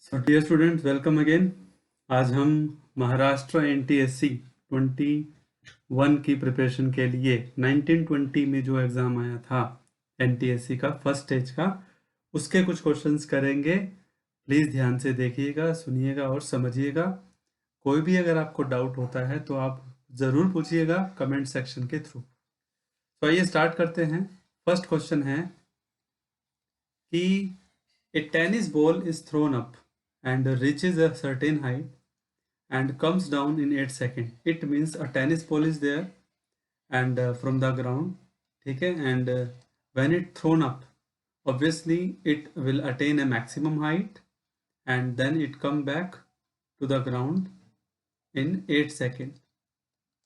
सो dear students, welcome again. आज हम Maharashtra NTSC 21 की प्रिपरेशन के लिए 1920 में जो एग्ज़ाम आया था एनटीएससी का फर्स्ट स्टेज का, उसके कुछ क्वेश्चंस करेंगे। प्लीज़ ध्यान से देखिएगा, सुनिएगा और समझिएगा। कोई भी अगर आपको डाउट होता है तो आप ज़रूर पूछिएगा कमेंट सेक्शन के थ्रू। तो आइए स्टार्ट करते हैं। फर्स्ट क्वेश्चन है कि a tennis ball is thrown up and reaches a certain height and comes down in 8 seconds. It means a tennis ball is there and from the ground, ठीक है, and when it thrown up, obviously it will attain a maximum height and then it come back to the ground in 8 seconds.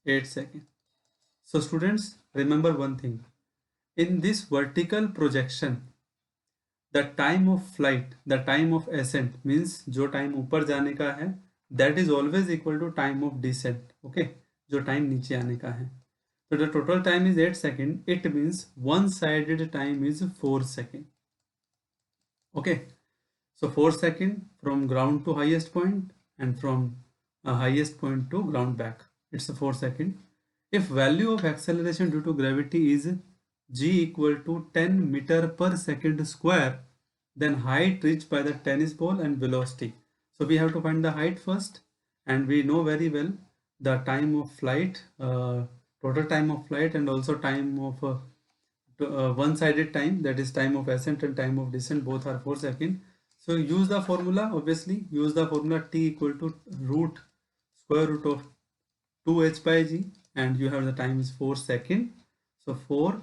8 seconds. So students, remember one thing. In this vertical projection, the time of flight, the time of ascent means जो time ऊपर जाने का है that is always equal to time of descent. Okay, जो time नीचे आने का है। तो the total time is 8 second. It means one sided time is 4 second. Okay, so 4 second from ground to highest point and from highest point to ground back, it's 4 second. If value of acceleration due to gravity is g equal to 10 meter per second square, then height reached by the tennis ball and velocity. So we have to find the height first, and we know very well the time of flight, total time of flight, and also time of one-sided time, that is time of ascent and time of descent, both are 4 seconds. So use the formula, obviously use the formula t equal to root square root of 2h by g, and you have the time is 4 seconds. So 4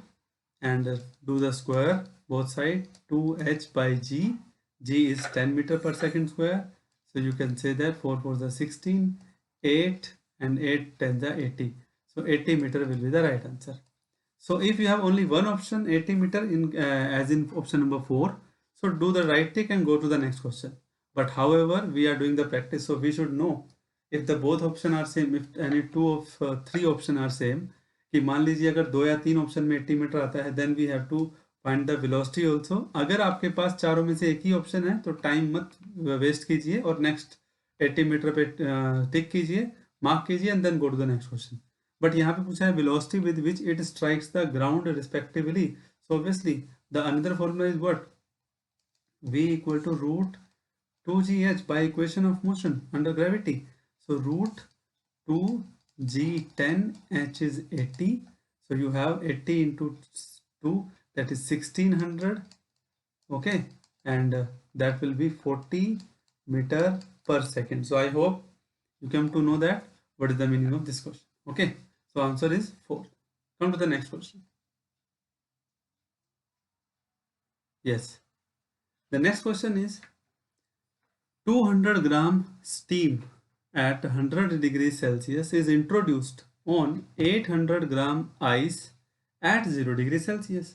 and do the square both side, 2h by g. G is 10 meter per second square, so you can say that 4 4 the 16, 8 and 8 10 the 80. So 80 meter will be the right answer. So if you have only one option 80 meter in as in option number 4, so do the right tick and go to the next question. But however, we are doing the practice, so we should know if the both option are same, if any two of three option are same, कि मान लीजिए अगर 2 या 3 option में 80 metre आता है, then we have to find the velocity also. अगर आपके पास चारों में से एक ही ऑप्शन है तो टाइम मत वेस्ट कीजिए और नेक्स्ट 80 मीटर पे टिक कीजिए, मार्क कीजिए and then go to the next question. But यहाँ पे पूछा है velocity with which it strikes the ground respectively. So obviously the another formula is what, v equal to root 2gh by equation of motion under gravity. So root 2 g 10 h is 80, so you have 80 into 2, that is 1600. Okay, and that will be 40 meter per second. So I hope you come to know that what is the meaning of this question. Okay, so answer is 4. Come to the next question. Yes, the next question is 200 gram steam at 100 degrees Celsius is introduced on 800 gram ice at 0 degree Celsius.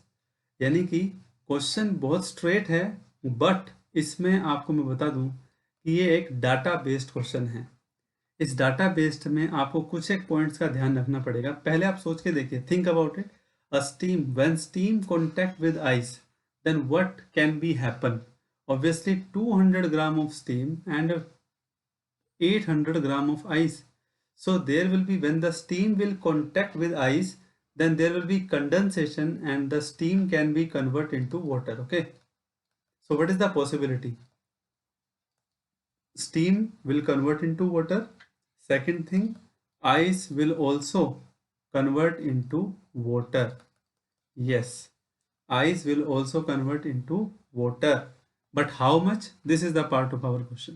यानी कि question बहुत straight है, but इसमें आपको मैं बता दूं कि ये एक डाटा बेस्ड क्वेश्चन है। इस डाटा बेस्ड में आपको कुछ एक पॉइंट्स का ध्यान रखना पड़ेगा। पहले आप सोच के देखिए, think about it. A steam, when steam contact with ice, then what can be happen? Obviously 200 gram of steam and 800 gram of ice. So there will be, when the steam will contact with ice, then there will be condensation and the steam can be converted into water. Okay, so what is the possibility? Steam will convert into water. Second thing, ice will also convert into water. Yes, ice will also convert into water. But how much? This is the part of our question.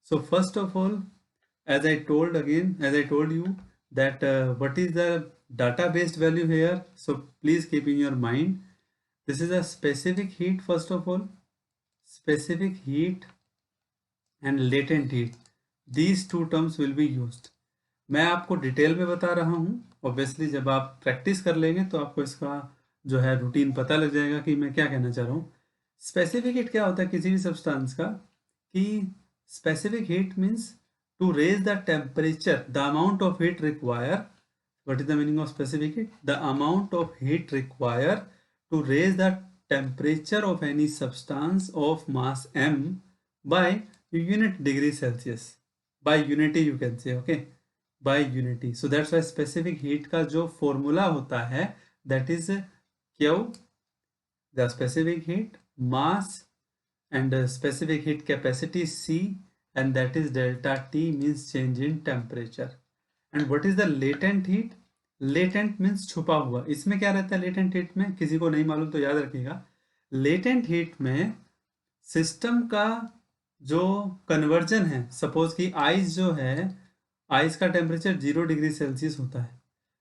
So first of all, as I told you that what is the data based value here. So please keep in your mind, this is a specific heat. First of all, specific heat and latent heat, these two terms will be used. मैं आपको detail में बता रहा हूँ। Obviously जब आप practice कर लेंगे तो आपको इसका जो है रूटीन पता लग जाएगा कि मैं क्या कहना चाह रहा हूँ। स्पेसिफिक हीट क्या होता है किसी भी सब्सटेंस का, कि specific heat means to raise the temperature, the amount of heat require. What is the meaning of specific heat? The amount of heat require to raise the temperature of any substance of mass m by unit degree Celsius. By unity you can say, okay, by unity. So that's why specific heat का जो formula होता है that is Q, the specific heat, mass and specific heat capacity C, and that is delta T means change in temperature. And what is the latent heat? Latent means छुपा हुआ. इसमें क्या रहता है latent heat में? किसी को नहीं मालूम तो याद रखिएगा. Latent heat में सिस्टम का जो कन्वर्जन है, सपोज कि आइस जो है, आइस का टेम्परेचर 0 डिग्री सेल्सियस होता है,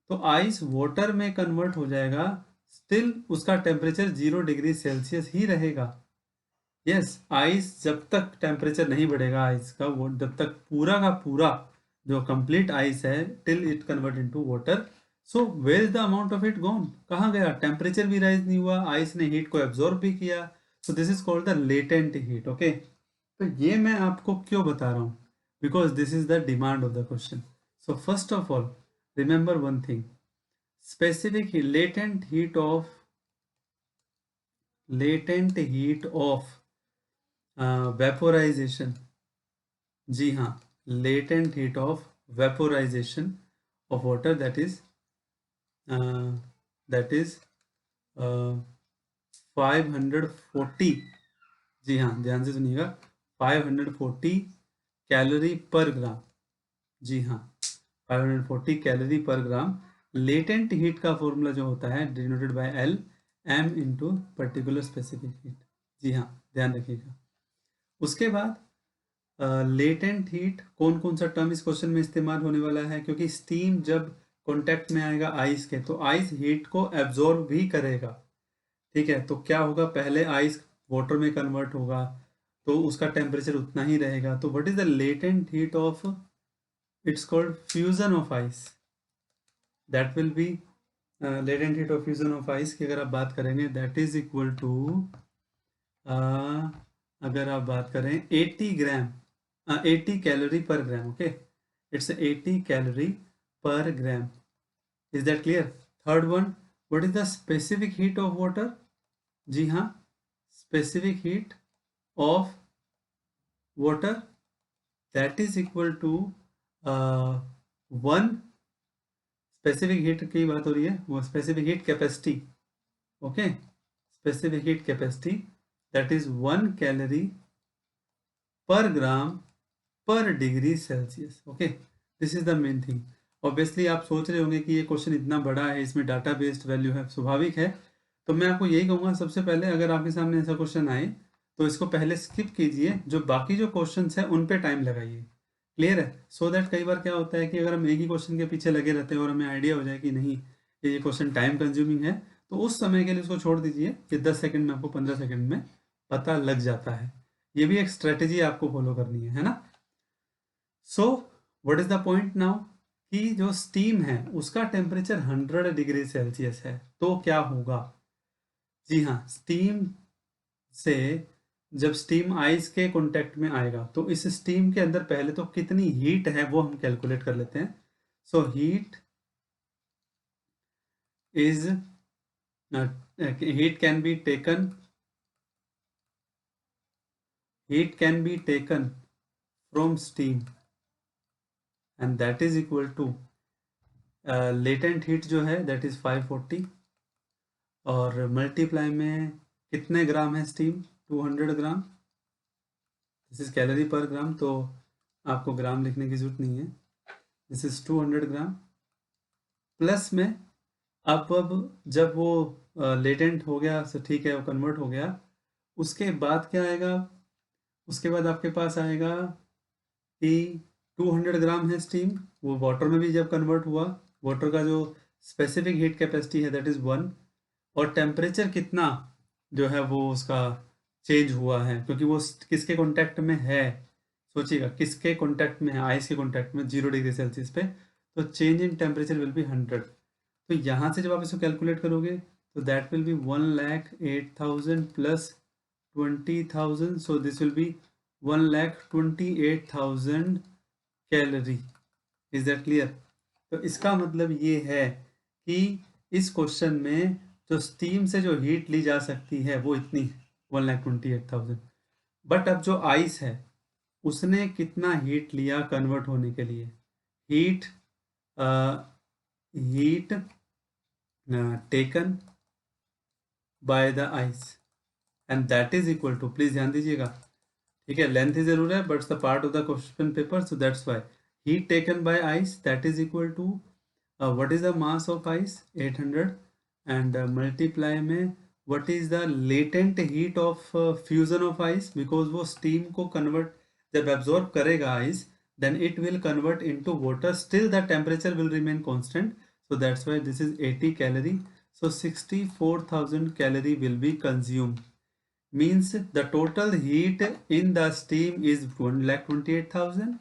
तो आइस वाटर में कन्वर्ट हो जाएगा, स्टिल उसका टेम्परेचर 0 डिग्री सेल्सियस ही रहेगा. यस, आइस जब तक टेम्परेचर नहीं बढ़ेगा आइस का, वो जब तक पूरा का पूरा जो कंप्लीट आइस है, till it convert into water. So where is the amount of it gone? कहाँ गया? टेम्परेचर भी राइज नहीं हुआ, आइस ने हीट को एब्जॉर्ब भी किया. So this is called the latent heat. Okay, तो ये मैं आपको क्यों बता रहा हूँ? Because this is the demand of the question. So first of all remember one thing, specific latent heat of vaporization. जी हाँ, latent heat of vaporization of water that is 540. जी हाँ, ध्यान से सुनिएगा, 540 कैलोरी पर ग्राम. जी हाँ, 540 calorie per gram. Latent heat का formula जो होता है denoted by L, m into particular specific heat. जी हाँ, ध्यान रखिएगा. उसके बाद लेटेंट हीट, कौन कौन सा टर्म इस क्वेश्चन में इस्तेमाल होने वाला है? क्योंकि स्टीम जब कॉन्टेक्ट में आएगा आइस के, तो आइस हीट को एब्जॉर्ब भी करेगा. ठीक है, तो क्या होगा? पहले आइस वाटर में कन्वर्ट होगा, तो उसका टेम्परेचर उतना ही रहेगा. तो what is the latent heat of? It's called fusion of ice. That will be latent heat of fusion of ice की अगर आप बात करेंगे, दैट इज इक्वल टू, अगर आप बात करें 80 calorie per gram. Okay, it's 80 calorie per gram. Is that clear? Third one, what is the specific heat of water? जी हाँ, specific heat of water that is equal to 1. Specific heat की बात हो रही है, वो specific heat capacity. Okay, specific heat capacity that is 1 calorie per gram per degree Celsius. Okay, this is the main thing. Obviously आप सोच रहे होंगे कि ये क्वेश्चन इतना बड़ा है, इसमें डाटा बेस्ड वैल्यू है, स्वाभाविक है. तो मैं आपको यही कहूँगा, सबसे पहले अगर आपके सामने ऐसा क्वेश्चन आए तो इसको पहले स्किप कीजिए, जो बाकी जो क्वेश्चंस हैं उन पे टाइम लगाइए. क्लियर है? सो दैट कई बार क्या होता है कि अगर हम एक ही क्वेश्चन के पीछे लगे रहते हैं और हमें आइडिया हो जाए कि नहीं ये क्वेश्चन टाइम कंज्यूमिंग है, तो उस समय के लिए उसको छोड़ दीजिए कि 10 सेकंड में आपको 15 सेकंड में पता लग जाता है. ये भी एक स्ट्रेटेजी आपको फॉलो करनी है ना? So what is the point now, कि जो स्टीम है उसका टेम्परेचर 100 डिग्री सेल्सियस है, तो क्या होगा? जी हाँ, स्टीम से जब स्टीम आइस के कांटेक्ट में आएगा, तो इस स्टीम के अंदर पहले तो कितनी हीट है वो हम कैलकुलेट कर लेते हैं. So heat is heat can be taken from steam, and that is equal to latent heat जो है दैट इज 540, और मल्टीप्लाई में कितने ग्राम है steam? 200 gram. This is calorie per ग्राम, तो आपको ग्राम लिखने की जरूरत नहीं है. This is 200 gram. प्लस में अब जब वो लेटेंट हो गया, सो ठीक है, वो कन्वर्ट हो गया, उसके बाद क्या आएगा? उसके बाद आपके पास आएगा कि 200 ग्राम है स्टीम, वो वाटर में भी जब कन्वर्ट हुआ, वाटर का जो स्पेसिफिक हीट कैपेसिटी है दैट इज 1, और टेम्परेचर कितना जो है वो उसका चेंज हुआ है, क्योंकि वो किसके कांटेक्ट में है? सोचिएगा, किसके कांटेक्ट में है? आइस के कांटेक्ट में 0 डिग्री सेल्सियस पे, तो change in temperature will be 100. तो यहाँ से जब आप इसको कैलकुलेट करोगे तो that will be 1,08,000 plus 20,000, so this will B 1,28,000 calorie. Is that clear? तो इसका मतलब ये है कि इस क्वेश्चन में जो स्टीम से जो हीट ली जा सकती है वो इतनी 1,28,000. बट अब जो आइस है उसने कितना हीट लिया कन्वर्ट होने के लिए, heat heat taken by the ice and that is equal to, please ध्यान दीजिएगा, ठीक है, लेंथ ही जरूर है but the part of the question paper, so that's why heat taken by ice that is equal to what is the mass of ice 800 and multiply में what is the latent heat of fusion of ice, because वो steam को convert जब absorb करेगा ice then it will convert into water, still the temperature will remain constant, so that's why this is 80 calorie, so 64,000 calorie will be consumed, means the total heat in the steam is 1,28,000,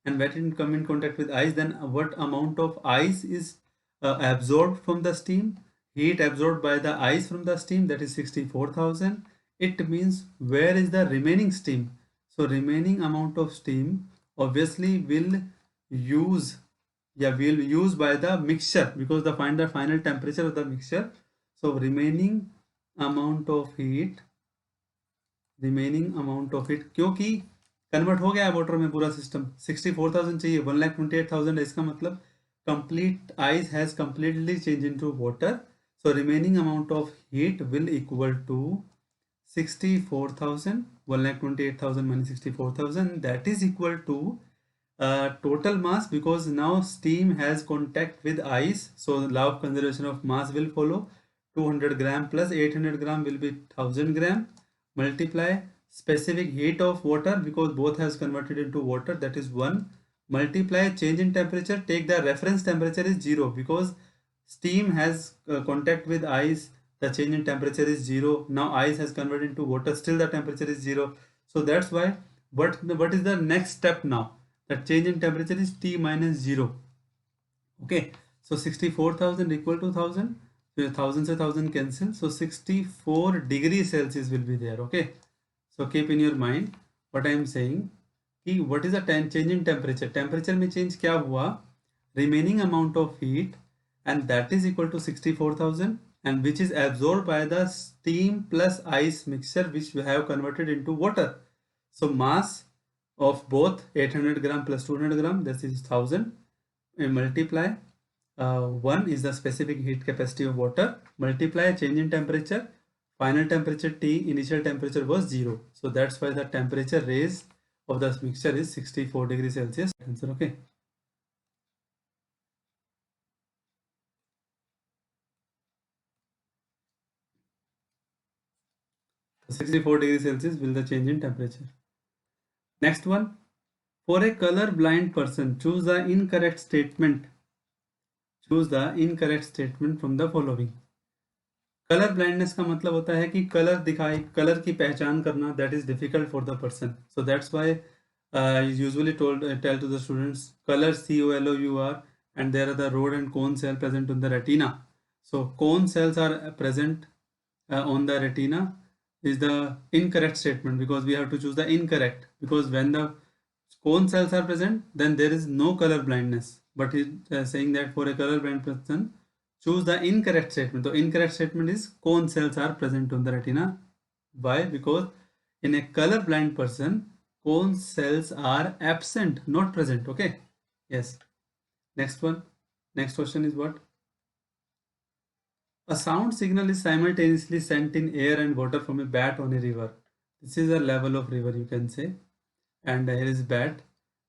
and when it come in contact with ice, then what amount of ice is absorbed from the steam, heat absorbed by the ice from the steam, that is 64,000. It means where is the remaining steam, so remaining amount of steam obviously will use by the mixture, because the find the final temperature of the mixture, so remaining amount of heat क्योंकि convert हो गया है water में पूरा system, 64,000 चाहिए, 1,28,000 है, इसका मतलब complete ice has completely changed into water, so remaining amount of heat will equal to 64,000, 1,28,000 minus 64,000, that is equal to total mass, because now steam has contact with ice, so the law of conservation of mass will follow, 200 gram plus 800 gram will be 1000 gram, multiply specific heat of water, because both has converted into water, that is 1, multiply change in temperature, take the reference temperature is 0, because steam has contact with ice, the change in temperature is 0, now ice has converted into water, still the temperature is 0, so that's why what is the next step now, the change in temperature is T minus 0, okay, so 64,000 equal to 1000, so 1000 से 1000 cancel, so 64 degrees Celsius will be there, okay, so keep in your mind what I am saying कि what is the change in temperature में change क्या हुआ, remaining amount of heat and that is equal to 64,000 and which is absorbed by the steam plus ice mixture which we have converted into water, so mass of both 800 gram plus 200 gram, this is 1000, and multiply 1 is the specific heat capacity of water, multiply change in temperature, final temperature T, initial temperature was 0, so that's why the temperature raised of the mixture is 64 degrees Celsius, answer, okay. 64 degrees Celsius will the change in temperature. Next one, for a color blind person, choose the incorrect statement from the following. Colour blindness का मतलब होता है कि colour की पहचान करना, that is difficult for the person, so that's why usually tell to the students color COLOUR and there are the rod and cone cell present on the retina, so cone cells are present on the retina is the incorrect statement, because we have to choose the incorrect, because when the cone cells are present then there is no color blindness, but it saying that for a color blind person choose the incorrect statement. The incorrect statement is cone cells are present on the retina. Why? Because in a color blind person cone cells are absent, not present, okay, yes. Next one, next question is what? A sound signal is simultaneously sent in air and water from a bat on a river. This is a level of river, you can say, and here is bat.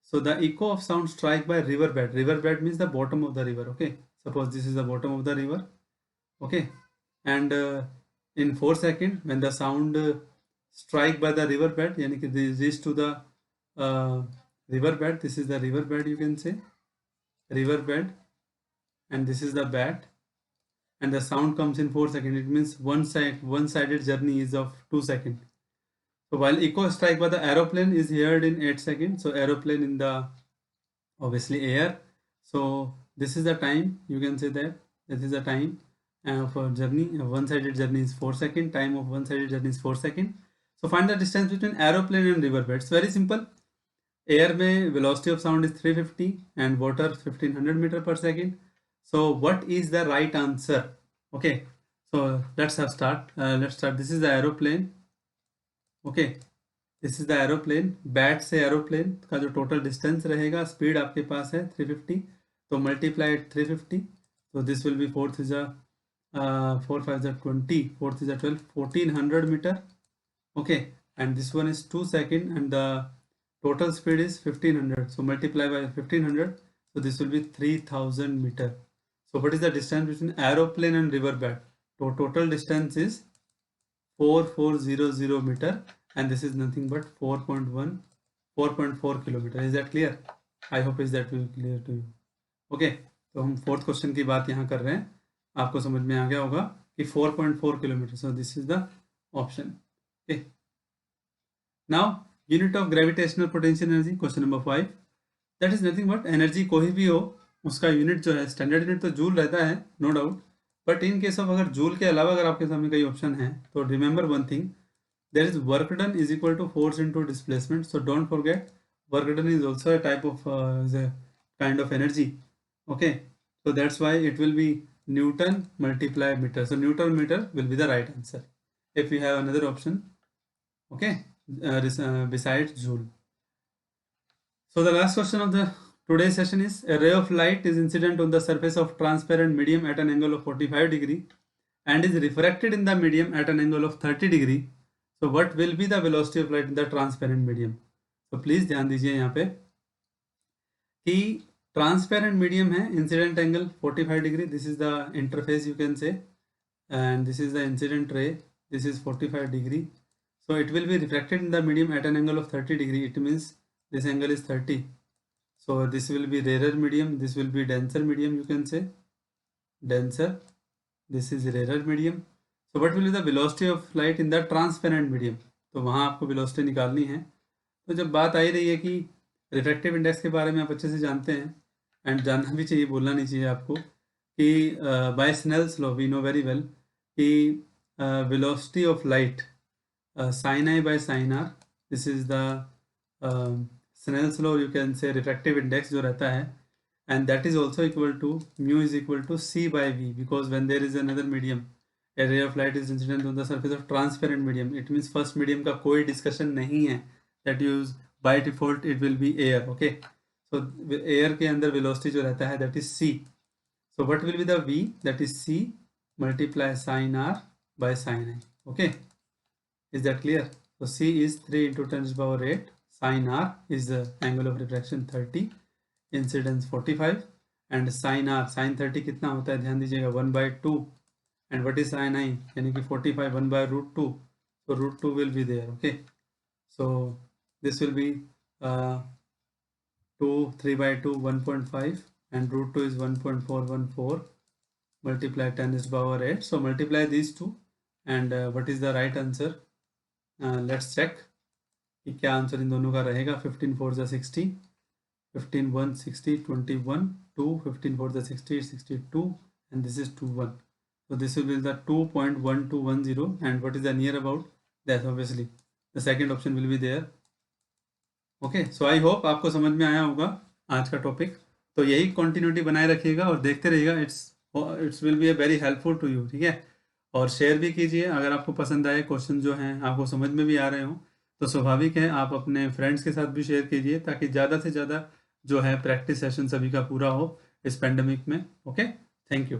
So the echo of sound strike by river bed. River bed means the bottom of the river, okay. Suppose this is the bottom of the river, okay, and in 4 seconds when the sound strike by the river bed, yani ki this is to the river bed, this is the river bed, you can say, river bed, and this is the bat, and the sound comes in 4 seconds, it means one-sided journey is of 2 seconds. So while echo strike by the aeroplane is heard in 8 seconds, so aeroplane in the obviously air, so this is the time, you can say that this is the time for journey, one-sided journey is 4 seconds, time of one-sided journey is 4 seconds. So find the distance between aeroplane and river bed. It's very simple. Air में velocity of sound is 350 and water 1500 meter per second. So what is the right answer? Okay, so let's start. This is the aeroplane. Okay, this is the aeroplane, bat से aeroplane का जो total distance रहेगा, speed आपके पास है 350, तो multiply 350, तो this will be 4 3 4 5 20, 4 3 12, 1400 metre. Okay, and this one is 2 seconds and the total speed is 1500, so multiply by 1500, so this will be 3000 meter. So what is the distance between aeroplane and river bat? So total distance is 4400 meter and this is nothing but 4.4 kilometer. Is that clear? I hope is that will clear to you. Okay, तो हम fourth question की बात यहाँ कर रहे हैं, आपको समझ में आ गया होगा कि 4.4 kilometre. So this is the option. Okay. Now, unit of gravitational potential energy, question number 5. That is nothing but energy कोई भी हो, उसका यूनिट जो है, स्टैंडर्ड यूनिट तो जूल रहता है, no doubt, but in case of अगर जूल के अलावा अगर आपके सामने कई ऑप्शन है, तो remember one thing, there is work done is equal to force into displacement. So don't forget, work done is also a type of kind of energy. Okay, so that's why it will be Newton multiply meter. So Newton meter will be the right answer if we have another option. Okay, besides Joule. So the last question of the today's session is: a ray of light is incident on the surface of transparent medium at an angle of 45 degree and is refracted in the medium at an angle of 30 degree. So what will be the velocity of light in the transparent medium? So please ध्यान दीजिए यहाँ पे कि transparent medium है, incident angle 45 degree, this is the interface you can say, and this is the incident ray, this is 45 degree. So it will be reflected in the medium at an angle of 30 degree. It means this angle is 30. So this will be rare medium, this will be denser medium, you can say denser, this is rare medium. So what will be the velocity of light in the transparent medium? तो वहाँ आपको velocity निकालनी है. तो जब बात आई रही है कि रिफ्रैक्टिव इंडेक्स के बारे में आप अच्छे से जानते हैं, एंड जानना भी चाहिए, बोलना नहीं चाहिए आपको, कि by Snell's law we know very well कि velocity of light sine i by sine r, this is the Snell's law, you can say refractive index जो रहता है, and that is also equal to mu is equal to c by v, because when there is another medium, a ray of light is incident on the surface of transparent medium, it means first medium का कोई discussion नहीं है, that use by default it will B air. Okay, so air के अंदर velocity जो रहता है that is c. So what will be the v? That is c multiply sin r by sin i. Okay, is that clear? So c is 3 into 10 to the power 8, sin r is the angle of refraction 30, incidence 45, and sin r, sin 30 कितना होता है ध्यान दीजिएगा 1/2, and what is sin i यानी कि 45 1/√2, so √2 will be there. Okay, so this will be 2 3/2 1.5 and √2 is 1.414, multiply 10 to the power 8. So multiply these two and what is the right answer? Let's check कि क्या answer in दोनों का रहेगा. 15 4 जा 60, 15 1 60, 21 2, 15 4 जा 60 62, and this is 21. So this will be the 2.1210, and what is the near about? That obviously the second option will be there. Okay, so I hope आपको समझ में आया होगा आज का टॉपिक. तो यही कंटिन्यूटी बनाए रखिएगा और देखते रहिएगा, it's will be a very helpful to you. ठीक है, और शेयर भी कीजिए अगर आपको पसंद आए, क्वेश्चन जो हैं आपको समझ में भी आ रहे हो, तो स्वाभाविक है आप अपने फ्रेंड्स के साथ भी शेयर कीजिए ताकि ज़्यादा से ज़्यादा जो है प्रैक्टिस सेशन सभी का पूरा हो इस पेंडेमिक में. Okay, thank you.